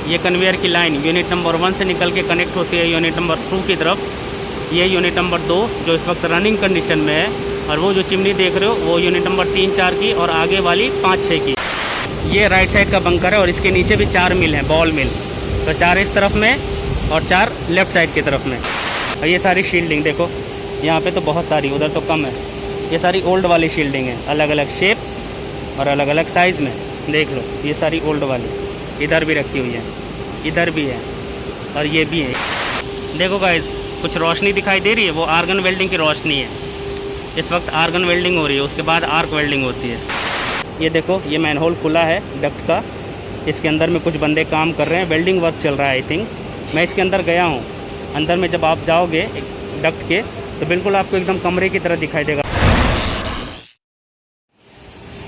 ये कन्वेयर की line unit number 1 से निकल के कनेक्ट होती है यूनिट नंबर 2 की तरफ। ये यूनिट नंबर 2 जो इस वक्त रनिंग कंडीशन में है, और वो जो चिमनी देख रहे हो वो यूनिट नंबर 3-4 की, और आगे वाली 5-6 की। ये राइट साइड का बंकर है और इसके नीचे भी 4 मिल हैं, बॉल मिल। तो 4 इस तरफ में और 4 लेफ़्ट साइड की तरफ में। और ये सारी शील्डिंग देखो, यहाँ पे तो बहुत सारी, उधर तो कम है। ये सारी ओल्ड वाली शील्डिंग है, अलग अलग शेप और अलग अलग साइज़ में। देख लो, ये सारी ओल्ड वाली इधर भी रखी हुई है, इधर भी है और ये भी है। देखो गाइस, कुछ रोशनी दिखाई दे रही है, वो आर्गन वेल्डिंग की रोशनी है। इस वक्त आर्गन वेल्डिंग हो रही है, उसके बाद आर्क वेल्डिंग होती है। ये देखो, ये मैनहोल खुला है डक्ट का, इसके अंदर में कुछ बंदे काम कर रहे हैं, वेल्डिंग वर्क चल रहा है आई थिंक। मैं इसके अंदर गया हूँ। अंदर में जब आप जाओगे डक्ट के तो बिल्कुल आपको एकदम कमरे की तरह दिखाई देगा।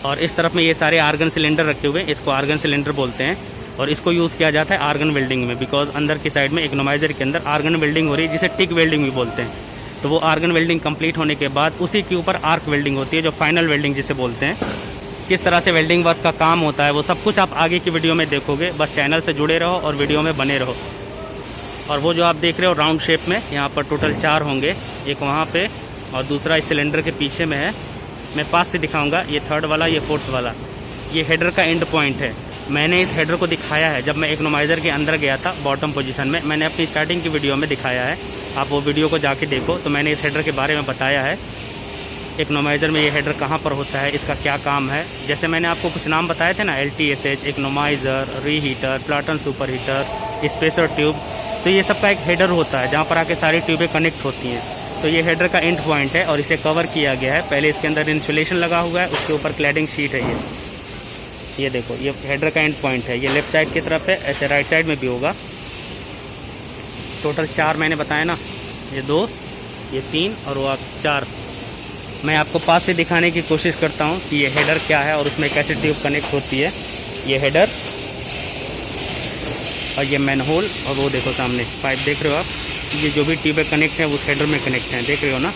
और इस तरफ में ये सारे आर्गन सिलेंडर रखे हुए हैं, इसको आर्गन सिलेंडर बोलते हैं। और इसको यूज़ किया जाता है आर्गन वेल्डिंग में, बिकॉज अंदर की साइड में इकोनोमाइज़र के अंदर आर्गन वेल्डिंग हो रही है, जिसे टिक वेल्डिंग भी बोलते हैं। तो वो आर्गन वेल्डिंग कंप्लीट होने के बाद उसी के ऊपर आर्क वेल्डिंग होती है, जो फाइनल वेल्डिंग जिसे बोलते हैं। किस तरह से वेल्डिंग वर्क का काम होता है वो सब कुछ आप आगे की वीडियो में देखोगे। बस चैनल से जुड़े रहो और वीडियो में बने रहो। और वो जो आप देख रहे हो राउंड शेप में, यहाँ पर टोटल 4 होंगे, एक वहाँ पे और दूसरा इस सिलेंडर के पीछे में है। मैं पास से दिखाऊंगा, ये 3rd वाला, ये 4th वाला। ये हेडर का एंड पॉइंट है। मैंने इस हेडर को दिखाया है जब मैं इकोनोमाइज़र के अंदर गया था बॉटम पोजीशन में। मैंने अपनी स्टार्टिंग की वीडियो में दिखाया है, आप वो वीडियो को जाके देखो। तो मैंने इस हेडर के बारे में बताया है, इकोनोमाइज़र में ये हेडर कहाँ पर होता है, इसका क्या काम है। जैसे मैंने आपको कुछ नाम बताए थे ना, LTSH, economiser, reheater, platen superheater, spacer tube. तो ये सब का एक हेडर होता है जहाँ पर आके सारी ट्यूबें कनेक्ट होती हैं। तो ये हेडर का एंड पॉइंट है और इसे कवर किया गया है। पहले इसके अंदर इंसुलेशन लगा हुआ है, उसके ऊपर क्लैडिंग शीट है। ये देखो, ये हेडर का एंड पॉइंट है। ये लेफ़्ट साइड की तरफ है, ऐसे राइट साइड में भी होगा। टोटल 4 मैंने बताया ना, ये 2, ये 3 और वो आप 4। मैं आपको पास से दिखाने की कोशिश करता हूँ कि ये हेडर क्या है और उसमें कैसे ट्यूब कनेक्ट होती है। ये हेडर और ये मैनहोल, और वो देखो सामने पाइप देख रहे हो आप, ये जो भी ट्यूबें कनेक्ट हैं उस हेडर में कनेक्ट हैं, देख रहे हो ना।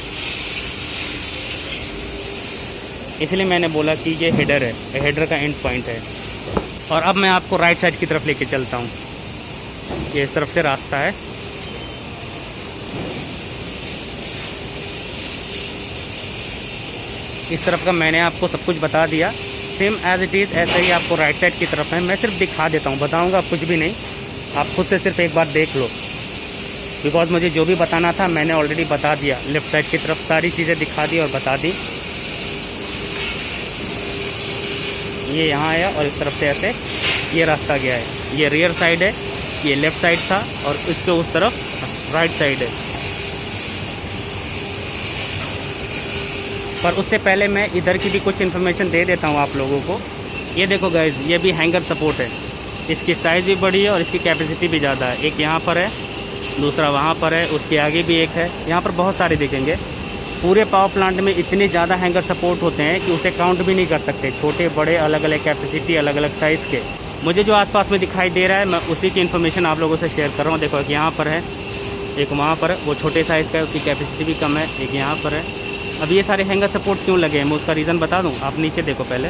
इसलिए मैंने बोला कि ये हेडर है, हेडर का एंड पॉइंट है। और अब मैं आपको राइट साइड की तरफ लेके चलता हूँ। ये इस तरफ से रास्ता है। इस तरफ का मैंने आपको सब कुछ बता दिया, सेम एज इट इज़ ऐसा ही आपको राइट साइड की तरफ है। मैं सिर्फ दिखा देता हूँ, बताऊँगा कुछ भी नहीं। आप खुद से सिर्फ एक बार देख लो, बिकॉज मुझे जो भी बताना था मैंने ऑलरेडी बता दिया। लेफ़्ट साइड की तरफ सारी चीज़ें दिखा दी और बता दी। ये यहाँ आया और इस तरफ से ऐसे ये रास्ता गया है। ये रियर साइड है, ये लेफ़्ट साइड था और इसके उस तरफ राइट साइड है। पर उससे पहले मैं इधर की भी कुछ इन्फॉर्मेशन दे देता हूँ आप लोगों को। ये देखो गाइस, ये भी हैंगर सपोर्ट है। इसकी साइज़ भी बड़ी है और इसकी कैपेसिटी भी ज़्यादा है। एक यहाँ पर है, दूसरा वहाँ पर है, उसके आगे भी एक है। यहाँ पर बहुत सारे दिखेंगे। पूरे पावर प्लांट में इतने ज़्यादा हैंगर सपोर्ट होते हैं कि उसे काउंट भी नहीं कर सकते। छोटे बड़े अलग अलग कैपेसिटी, अलग अलग साइज़ के। मुझे जो आसपास में दिखाई दे रहा है मैं उसी की इन्फॉर्मेशन आप लोगों से शेयर कर रहा हूँ। देखो, एक यहाँ पर है, एक वहाँ पर है, वो छोटे साइज़ का है, उसकी कैपेसिटी भी कम है। एक यहाँ पर है। अब ये सारे हैंगर सपोर्ट क्यों लगे हैं मैं उसका रीज़न बता दूँ। आप नीचे देखो पहले,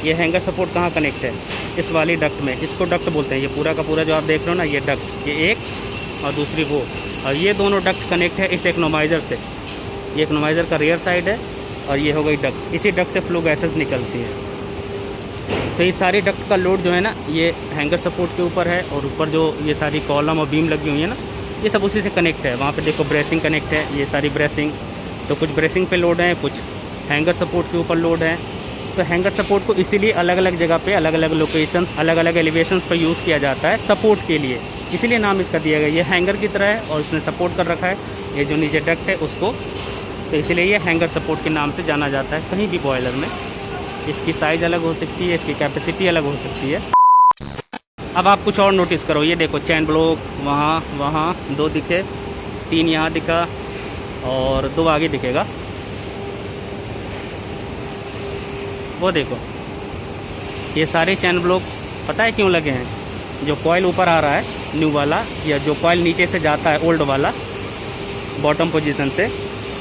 ये हैंगर सपोर्ट कहाँ कनेक्ट है, इस वाली डक्ट में। इसको डक्ट बोलते हैं। ये पूरा का पूरा जो आप देख रहे हो ना, ये डक्ट, ये एक और दूसरी वो, और ये दोनों डक्ट कनेक्ट है इस इकोनोमाइज़र से। ये इकोनोमाइज़र का रियर साइड है और ये हो गई डक्ट। इसी डक्ट से फ्लो गैसेस निकलती हैं। तो ये सारी डक्ट का लोड जो है ना, ये हैंगर सपोर्ट के ऊपर है। और ऊपर जो ये सारी कॉलम और बीम लगी हुई है ना, ये सब उसी से कनेक्ट है। वहाँ पे देखो ब्रेसिंग कनेक्ट है, ये सारी ब्रेसिंग। तो कुछ ब्रेसिंग पे लोड है, कुछ हैंगर सपोर्ट के ऊपर लोड है। तो हैंगर सपोर्ट को इसीलिए अलग अलग जगह पे, अलग अलग लोकेशंस, अलग अलग एलिवेशंस पर यूज़ किया जाता है सपोर्ट के लिए। इसीलिए नाम इसका दिया गया। ये हैंगर की तरह है और इसने सपोर्ट कर रखा है ये जो नीचे डक्ट है उसको। तो इसलिए ये हैंगर सपोर्ट के नाम से जाना जाता है कहीं भी बॉयलर में। इसकी साइज़ अलग हो सकती है, इसकी कैपेसिटी अलग हो सकती है। अब आप कुछ और नोटिस करो। ये देखो, चैन ब्लॉक वहाँ 2 दिखे, 3 यहाँ दिखा और 2 आगे दिखेगा। वो देखो, ये सारे चैन ब्लॉक पता है क्यों लगे हैं? जो कॉइल ऊपर आ रहा है न्यू वाला, या जो कॉइल नीचे से जाता है ओल्ड वाला बॉटम पोजीशन से,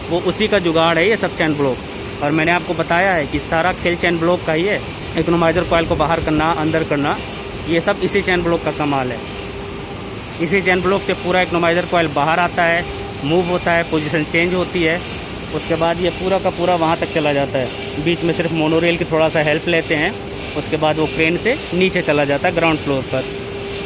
वो उसी का जुगाड़ है ये सब चैन ब्लॉक। और मैंने आपको बताया है कि सारा खेल चैन ब्लॉक का ही है। इकोनोमाइज़र कॉइल को बाहर करना, अंदर करना, ये सब इसी चैन ब्लॉक का कमाल है। इसी चैन ब्लॉक से पूरा इकोनोमाइज़र कॉइल बाहर आता है, मूव होता है, पोजीशन चेंज होती है, उसके बाद ये पूरा का पूरा वहाँ तक चला जाता है। बीच में सिर्फ मोनोरेल की थोड़ा सा हेल्प लेते हैं, उसके बाद वो क्रेन से नीचे चला जाता है ग्राउंड फ्लोर पर।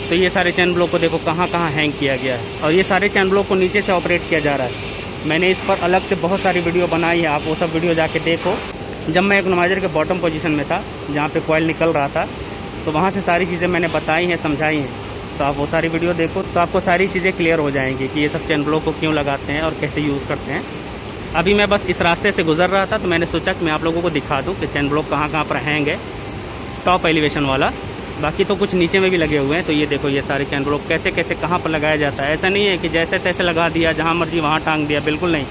तो ये सारे चैन ब्लॉक को देखो कहाँ कहाँ हैंग किया गया है, और ये सारे चैन ब्लॉक को नीचे से ऑपरेट किया जा रहा है। मैंने इस पर अलग से बहुत सारी वीडियो बनाई है, आप वो सब वीडियो जाके देखो। जब मैं इकोनोमाइज़र के बॉटम पोजीशन में था, जहाँ पे कॉइल निकल रहा था, तो वहाँ से सारी चीज़ें मैंने बताई हैं, समझाई हैं। तो आप वो सारी वीडियो देखो तो आपको सारी चीज़ें क्लियर हो जाएंगी कि ये सब चैन ब्लॉक को क्यों लगाते हैं और कैसे यूज़ करते हैं। अभी मैं बस इस रास्ते से गुजर रहा था, तो मैंने सोचा कि मैं आप लोगों को दिखा दूँ कि चैन ब्लॉक कहाँ कहाँ पर हैंग है, टॉप एलिवेशन वाला। बाकी तो कुछ नीचे में भी लगे हुए हैं। तो ये देखो ये सारे चैन ब्लॉक कैसे कैसे कहाँ पर लगाया जाता है। ऐसा नहीं है कि जैसे तैसे लगा दिया, जहाँ मर्जी वहाँ टांग दिया, बिल्कुल नहीं।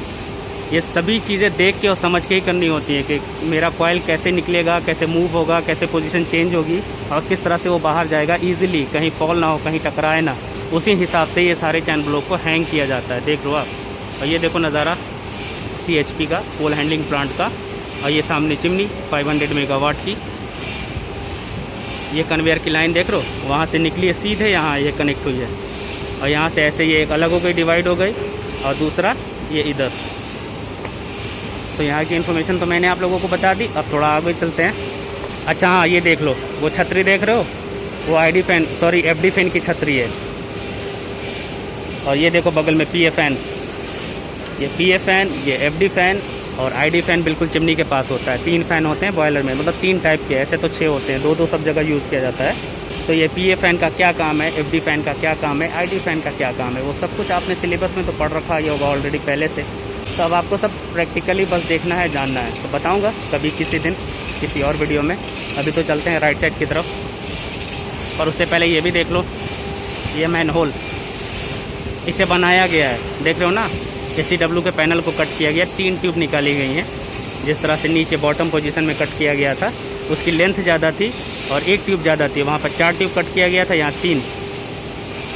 ये सभी चीज़ें देख के और समझ के ही करनी होती है कि मेरा कॉइल कैसे निकलेगा, कैसे मूव होगा, कैसे पोजीशन चेंज होगी और किस तरह से वो बाहर जाएगा ईजिली, कहीं फॉल ना हो, कहीं टकराए ना। उसी हिसाब से ये सारे चैन ब्लॉक को हैंग किया जाता है। देख लो आप। और ये देखो नज़ारा CHP का कोल हैंडलिंग प्लांट का। और ये सामने चिमनी 500 मेगावाट की। ये कन्वेयर की लाइन देख रहे हो, वहाँ से निकली है सीधे यहाँ ये कनेक्ट हुई है, और यहाँ से ऐसे ये एक अलग हो गई, डिवाइड हो गई, और दूसरा ये इधर। तो यहाँ की इन्फॉर्मेशन तो मैंने आप लोगों को बता दी। अब थोड़ा आगे चलते हैं। अच्छा हाँ, ये देख लो, वो छतरी देख रहे हो, वो FD फैन की छतरी है। और ये देखो बगल में PF फैन, ये PF फैन, ये FD फैन और ID फैन बिल्कुल चिमनी के पास होता है। 3 फ़ैन होते हैं बॉयलर में, मतलब 3 टाइप के, ऐसे तो 6 होते हैं, 2 सब जगह यूज़ किया जाता है। तो ये PF फैन का क्या काम है, FD फैन का क्या काम है, ID फैन का क्या काम है, वो सब कुछ आपने सिलेबस में तो पढ़ रखा ही होगा ऑलरेडी पहले से। तो अब आपको सब प्रैक्टिकली बस देखना है, जानना है। तो बताऊंगा कभी किसी दिन किसी और वीडियो में। अभी तो चलते हैं राइट साइड की तरफ। और उससे पहले ये भी देख लो, ये मैन होल इसे बनाया गया है, देख रहे हो ना। ACW के पैनल को कट किया गया, 3 ट्यूब निकाली गई हैं। जिस तरह से नीचे बॉटम पोजीशन में कट किया गया था, उसकी लेंथ ज़्यादा थी और 1 ट्यूब ज़्यादा थी। वहाँ पर 4 ट्यूब कट किया गया था, यहाँ 3।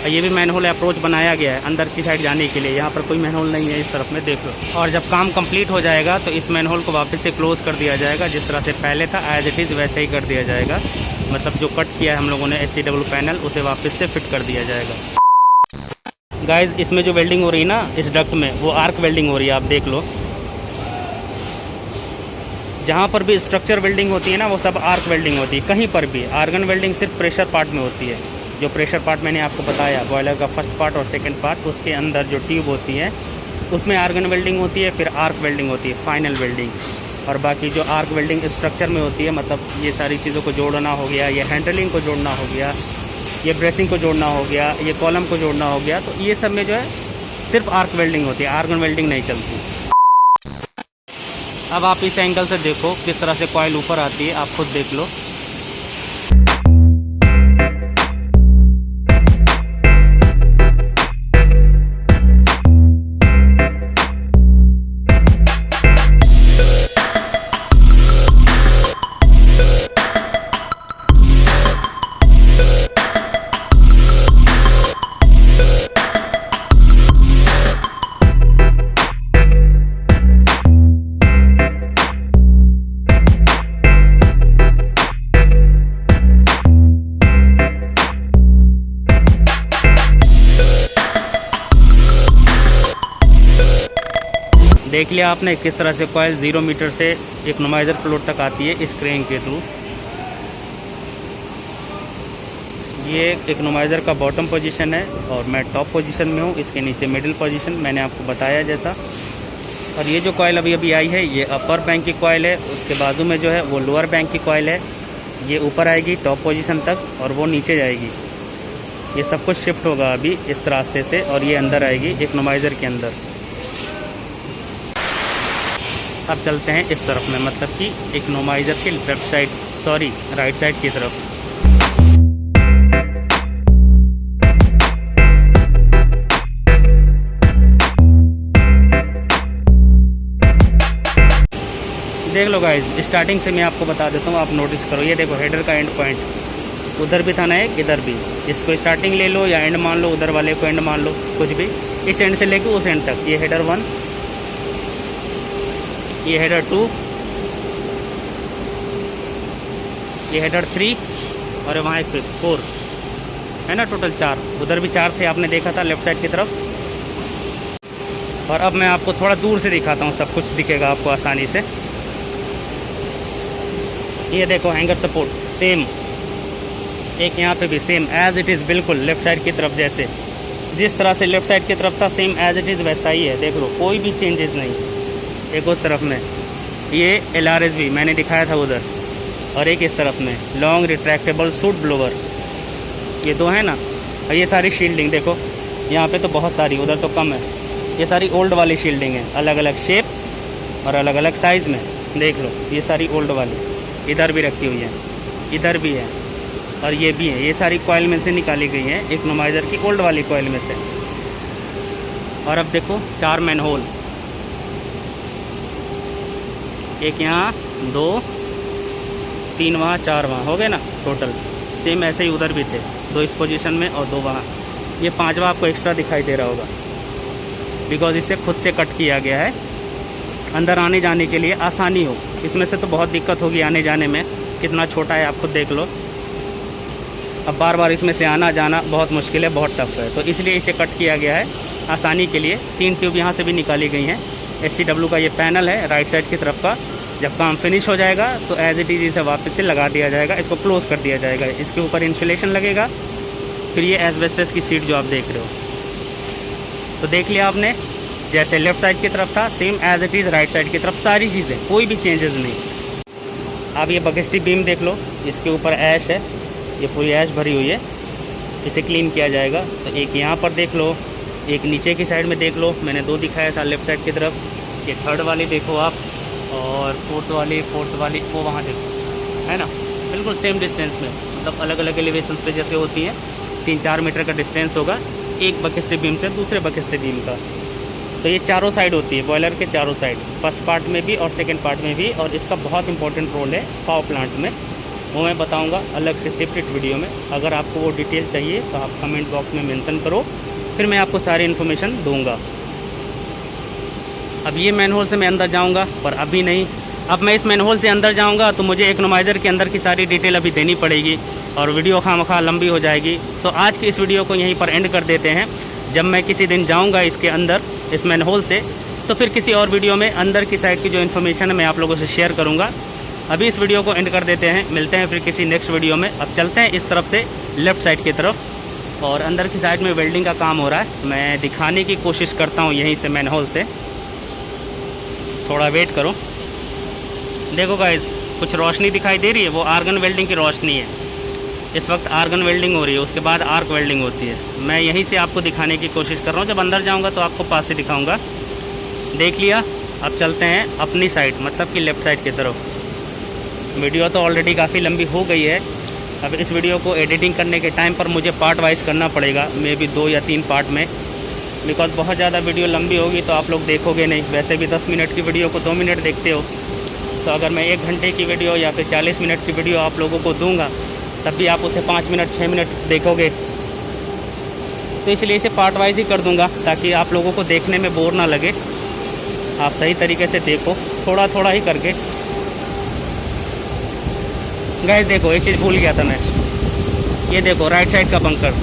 ये भी मैनहोल अप्रोच बनाया गया है अंदर की साइड जाने के लिए। यहाँ पर कोई मैनहोल नहीं है इस तरफ में, देख लो। और जब काम कंप्लीट हो जाएगा तो इस मैनहोल को वापस से क्लोज कर दिया जाएगा, जिस तरह से पहले था एज इट इज़ वैसे ही कर दिया जाएगा। मतलब जो कट किया है हम लोगों ने ACW पैनल, उसे वापस से फिट कर दिया जाएगा। गाइस, इसमें जो वेल्डिंग हो रही है ना इस डक्ट में, वो आर्क वेल्डिंग हो रही है, आप देख लो। जहाँ पर भी स्ट्रक्चर वेल्डिंग होती है ना, वो सब आर्क वेल्डिंग होती है। कहीं पर भी आर्गन वेल्डिंग सिर्फ प्रेशर पार्ट में होती है। जो प्रेशर पार्ट मैंने आपको बताया, बॉयलर का फर्स्ट पार्ट और सेकंड पार्ट, उसके अंदर जो ट्यूब होती है उसमें आर्गन वेल्डिंग होती है, फिर आर्क वेल्डिंग होती है, फाइनल वेल्डिंग। और बाकी जो आर्क वेल्डिंग स्ट्रक्चर में होती है, मतलब ये सारी चीज़ों को जोड़ना हो गया, ये हैंडलिंग को जोड़ना हो गया, ये ब्रेसिंग को जोड़ना हो गया, ये कॉलम को जोड़ना हो गया, तो ये सब में जो है सिर्फ आर्क वेल्डिंग होती है, आर्गन वेल्डिंग नहीं चलती। अब आप इस एंगल से देखो किस तरह से कॉइल ऊपर आती है, आप खुद देख लो। देख लिया आपने किस तरह से कॉइल 0 मीटर से इकोनोमाइज़र फ्लोर तक आती है इस क्रेन के थ्रू। ये इकोनोमाइज़र का बॉटम पोजीशन है और मैं टॉप पोजीशन में हूँ, इसके नीचे मिडिल पोजीशन मैंने आपको बताया जैसा। और ये जो कॉइल अभी अभी आई है ये अपर बैंक की कॉइल है, उसके बाजू में जो है वो लोअर बैंक की कॉइल है। ये ऊपर आएगी टॉप पोजीशन तक और वो नीचे जाएगी। ये सब कुछ शिफ्ट होगा अभी इस रास्ते से और ये अंदर आएगी इकोनोमाइज़र के अंदर। अब चलते हैं इस तरफ में, मतलब कि इकोनोमाइज़र के राइट साइड की तरफ। देख लो गाइस, स्टार्टिंग से मैं आपको बता देता हूँ, आप नोटिस करो। ये देखो हेडर का एंड पॉइंट, उधर भी था ना एक, इधर भी। इसको स्टार्टिंग ले लो या एंड मान लो, उधर वाले को एंड मान लो, कुछ भी। इस एंड से लेके उस एंड तक। ये हेडर 1, ये हेडर 2, ये हेडर 3 और वहाँ एक 4। है ना, टोटल 4। उधर भी 4 थे, आपने देखा था लेफ़्ट साइड की तरफ। और अब मैं आपको थोड़ा दूर से दिखाता हूँ, सब कुछ दिखेगा आपको आसानी से। ये देखो हैंगर सपोर्ट सेम, एक यहाँ पे भी सेम एज़ इट इज़, बिल्कुल लेफ़्ट साइड की तरफ जैसे जिस तरह से लेफ़्ट साइड की तरफ था सेम एज़ इट इज़ वैसा ही है, देख लो कोई भी चेंजेस नहीं। एक उस तरफ में ये LRSB मैंने दिखाया था उधर, और एक इस तरफ में लॉन्ग रिट्रैक्टेबल सूट ब्लोवर, ये दो है ना। और ये सारी शील्डिंग देखो, यहाँ पे तो बहुत सारी, उधर तो कम है। ये सारी ओल्ड वाली शील्डिंग है, अलग अलग शेप और अलग अलग साइज़ में, देख लो ये सारी ओल्ड वाली। इधर भी रखी हुई है, इधर भी है और ये भी है। ये सारी कॉइल में से निकाली गई है, एक नुमाइज़र की ओल्ड वाली कॉइल में से। और अब देखो 4 मैन होल, एक यहाँ, 2, 3 वहाँ, 4 वहाँ, हो गए ना टोटल। सेम ऐसे ही उधर भी थे, 2 इस पोजीशन में और 2 वहाँ। ये 5वां आपको एक्स्ट्रा दिखाई दे रहा होगा, बिकॉज इसे खुद से कट किया गया है, अंदर आने जाने के लिए आसानी हो। इसमें से तो बहुत दिक्कत होगी आने जाने में, कितना छोटा है आप खुद देख लो। अब बार बार इसमें से आना जाना बहुत मुश्किल है, बहुत टफ है, तो इसलिए इसे कट किया गया है आसानी के लिए। 3 ट्यूब यहाँ से भी निकाली गई हैं। SCW का ये पैनल है राइट साइड की तरफ का। जब काम फिनिश हो जाएगा तो एज इट इज़ इसे वापस से लगा दिया जाएगा, इसको क्लोज़ कर दिया जाएगा। इसके ऊपर इंसुलेशन लगेगा। फिर ये एस्बेस्टस की सीट जो आप देख रहे हो, तो देख लिया आपने, जैसे लेफ़्ट साइड की तरफ था same as it is right side की तरफ, सारी चीज़ें, कोई भी चेंजेस नहीं। अब ये बकेस्टी बीम देख लो, इसके ऊपर ऐश है, ये पूरी ऐश भरी हुई है, इसे क्लीन किया जाएगा। तो एक यहाँ पर देख लो, एक नीचे की साइड में देख लो, मैंने 2 दिखाया था लेफ़्ट साइड की तरफ। ये 3rd वाली देखो आप, और 4th वाली वो वहाँ देखो, है ना, बिल्कुल सेम डिस्टेंस में, मतलब अलग अलग एलिवेशन पे जैसे होती हैं 3-4 मीटर का डिस्टेंस होगा एक बकेस्टी बीम से दूसरे बकेस्टी बीम का। तो ये चारों साइड होती है बॉयलर के, चारों साइड, फर्स्ट पार्ट में भी और सेकंड पार्ट में भी। और इसका बहुत इंपॉर्टेंट रोल है पावर प्लांट में, वो मैं बताऊंगा अलग से सेपरेट वीडियो में। अगर आपको वो डिटेल चाहिए तो आप कमेंट बॉक्स में मेंशन करो, फिर मैं आपको सारी इन्फॉर्मेशन दूंगा। अब ये मैनहोल से मैं अंदर जाऊंगा, पर अभी नहीं। अब मैं इस मैनहोल से अंदर जाऊंगा तो मुझे एक नुमाइज़र के अंदर की सारी डिटेल अभी देनी पड़ेगी और वीडियो खामखा लंबी हो जाएगी। सो आज की इस वीडियो को यहीं पर एंड कर देते हैं। जब मैं किसी दिन जाऊँगा इसके अंदर, इस मैनहोल से, तो फिर किसी और वीडियो में अंदर की साइड की जो इन्फॉर्मेशन है मैं आप लोगों से शेयर करूँगा। अभी इस वीडियो को एंड कर देते हैं, मिलते हैं फिर किसी नेक्स्ट वीडियो में। अब चलते हैं इस तरफ से लेफ़्ट साइड की तरफ, और अंदर की साइड में वेल्डिंग का काम हो रहा है, मैं दिखाने की कोशिश करता हूँ यहीं से मैनहोल से। थोड़ा वेट करो। देखो गाइस, कुछ रोशनी दिखाई दे रही है, वो आर्गन वेल्डिंग की रोशनी है। इस वक्त आर्गन वेल्डिंग हो रही है, उसके बाद आर्क वेल्डिंग होती है। मैं यहीं से आपको दिखाने की कोशिश कर रहा हूँ, जब अंदर जाऊँगा तो आपको पास से दिखाऊँगा। देख लिया। अब चलते हैं अपनी साइड, मतलब कि लेफ़्ट साइड की तरफ। वीडियो तो ऑलरेडी काफ़ी लंबी हो गई है। अब इस वीडियो को एडिटिंग करने के टाइम पर मुझे पार्ट वाइज करना पड़ेगा, मे बी 2 या 3 पार्ट में, बिकॉज बहुत ज़्यादा वीडियो लंबी होगी तो आप लोग देखोगे नहीं। वैसे भी 10 मिनट की वीडियो को 2 मिनट देखते हो, तो अगर मैं 1 घंटे की वीडियो या फिर 40 मिनट की वीडियो आप लोगों को दूंगा, तब भी आप उसे 5 मिनट 6 मिनट देखोगे। तो इसलिए इसे पार्ट वाइज ही कर दूंगा, ताकि आप लोगों को देखने में बोर ना लगे, आप सही तरीके से देखो, थोड़ा थोड़ा ही करके। गाइस देखो, एक चीज़ भूल गया था मैं, ये देखो राइट साइड का बंकर,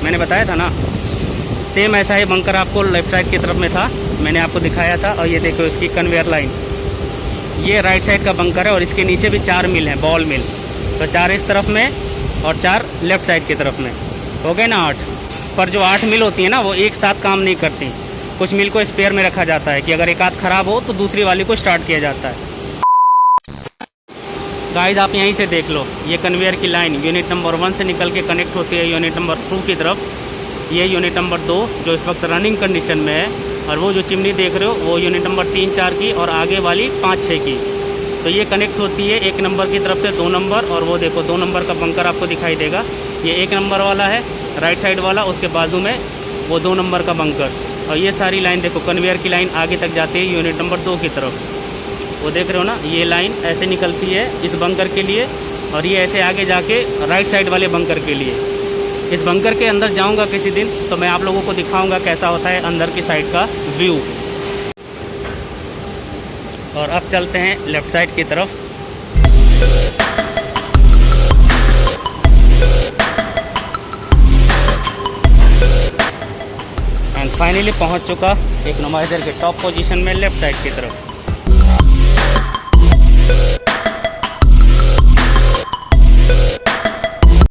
मैंने बताया था ना, सेम ऐसा ही बंकर आपको लेफ़्ट साइड की तरफ में था, मैंने आपको दिखाया था। और ये देखो इसकी कन्वेयर लाइन, ये राइट साइड का बंकर है, और इसके नीचे भी 4 मिल हैं, बॉल मिल। तो 4 इस तरफ में और 4 लेफ़्ट साइड की तरफ में, हो गए ना 8। पर जो 8 मिल होती है ना, वो एक साथ काम नहीं करती, कुछ मिल को स्पेयर में रखा जाता है कि अगर एक आध ख़राब हो तो दूसरी वाली को स्टार्ट किया जाता है। गाइस आप यहीं से देख लो, ये कन्वेयर की लाइन यूनिट नंबर 1 से निकल के कनेक्ट होती है यूनिट नंबर 2 की तरफ। ये यूनिट नंबर 2 जो इस वक्त रनिंग कंडीशन में है, और वो जो चिमनी देख रहे हो वो यूनिट नंबर 3, 4 की, और आगे वाली 5, 6 की। तो ये कनेक्ट होती है 1 नंबर की तरफ से 2 नंबर, और वो देखो 2 नंबर का बंकर आपको दिखाई देगा, ये 1 नंबर वाला है राइट साइड वाला, उसके बाजू में वो 2 नंबर का बंकर। और ये सारी लाइन देखो, कन्वेयर की लाइन आगे तक जाती है यूनिट नंबर 2 की तरफ, वो देख रहे हो ना, ये लाइन ऐसे निकलती है इस बंकर के लिए, और ये ऐसे आगे जाके राइट साइड वाले बंकर के लिए। इस बंकर के अंदर जाऊंगा किसी दिन तो मैं आप लोगों को दिखाऊंगा कैसा होता है अंदर की साइड का व्यू। और अब चलते हैं लेफ़्ट साइड की तरफ। एंड फाइनली पहुंच चुका एक नुमाइजर के टॉप पोजीशन में लेफ्ट साइड की तरफ।